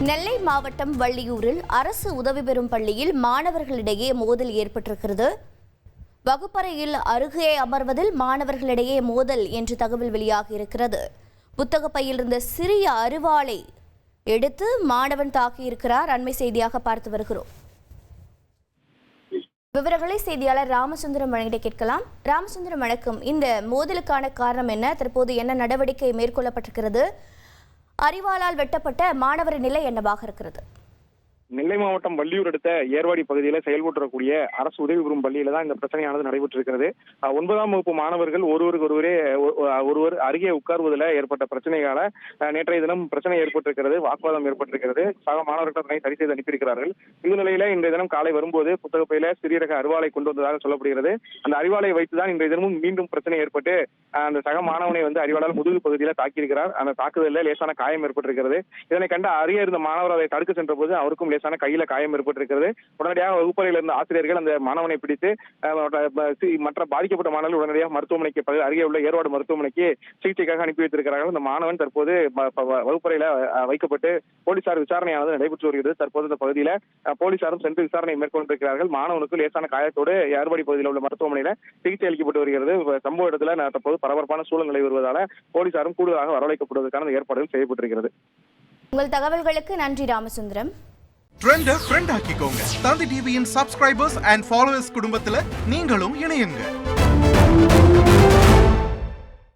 நெல்லை மாவட்டம் வள்ளியூரில் அரசு உதவி பெறும் பள்ளியில் மாணவர்களிடையே மோதல் ஏற்பட்டிருக்கிறது. வகுப்பறையில் அருகே அமர்வதில் மாணவர்களிடையே மோதல் என்று தகவல் வெளியாகியிருக்கிறது. புத்தக பையில் இருந்த சிறிய அரிவாளை எடுத்து மாணவன் தாக்கியிருக்கிறார். அண்மை செய்தியாக பார்த்து வருகிறோம். விவரங்களை செய்தியாளர் ராமசுந்தரம் வழங்கிட கேட்கலாம். ராமசுந்தரம் வணக்கம். இந்த மோதலுக்கான காரணம் என்ன? தற்போது என்ன நடவடிக்கை மேற்கொள்ளப்பட்டிருக்கிறது? அரிவாளால் வெட்டப்பட்ட மாணவரின் நிலை என்னவாக இருக்கிறது? நெல்லை மாவட்டம் வள்ளியூர் அடுத்த ஏர்வாடி பகுதியில் செயல்பட்டுறக்கூடிய அரசு உதவி பெறும் பள்ளியில தான் இந்த பிரச்சனையானது நடைபெற்றிருக்கிறது. 9ஆம் வகுப்பு மாணவர்கள் ஒருவர் அருகே உட்கார்வதில் ஏற்பட்ட பிரச்சனையால நேற்றைய தினம் பிரச்சனை ஏற்பட்டிருக்கிறது. வாக்குவாதம் ஏற்பட்டிருக்கிறது. சக மாணவர்கள் அதனை சரி செய்து அனுப்பியிருக்கிறார்கள். இந்த நிலையில இன்றைய தினம் காலை வரும்போது புத்தக பையில சிறிய ரக அரிவாளை கொண்டு வந்ததாக சொல்லப்படுகிறது. அந்த அரிவாளை வைத்துதான் இன்றைய தினமும் மீண்டும் பிரச்சனை ஏற்பட்டு அந்த சக மாணவனை அரிவாளால் முதுகு பகுதியில் தாக்கியிருக்கிறார். அந்த தாக்குதலில் லேசான காயம் ஏற்பட்டிருக்கிறது. இதனை கண்ட அருகே இருந்த மாணவர் அதை தடுக்க சென்ற போது அவருக்கும் கையில காயம் ஏற்பட்டிருக்கிறது. உடனடியாக வகுப்பறையில் இருந்த ஆசிரியர்கள் அந்த மாணவனை பிடித்து மற்ற பாதிக்கப்பட்ட மாணவர்கள் உடனடியாக மருத்துவமனைக்கு அருகே உள்ள ஏர்வாடு மருத்துவமனைக்கு சிகிச்சைக்காக அனுப்பி வைத்திருக்கிறார்கள். இந்த மாணவன் தற்போது வகுப்பறையில வைக்கப்பட்டு போலீசார் விசாரணையானது நடைபெற்று வருகிறது. தற்போது இந்த பகுதியில போலீசாரும் சென்று விசாரணை மேற்கொண்டிருக்கிறார்கள். மாணவனுக்கு லேசான காயத்தோடு ஏர்வாடி பகுதியில் உள்ள மருத்துவமனையில சிகிச்சை அளிக்கப்பட்டு வருகிறது. சம்பவ இடத்துல தற்போது பரபரப்பான சூழல் நிலை வருவதால போலீசாரும் கூடுதலாக வரவழைக்கப்படுவதற்கான ஏற்பாடுகள் செய்யப்பட்டிருக்கிறது. உங்கள் தகவல்களுக்கு நன்றி ராமசுந்தரம். ட்ரெண்டை ஃப்ரெண்ட் ஆக்கிக்கோங்க. தந்தி டிவியின் சப்ஸ்கிரைபர்ஸ் அண்ட் ஃபாலோவர்ஸ் குடும்பத்துல நீங்களும் இணையுங்க.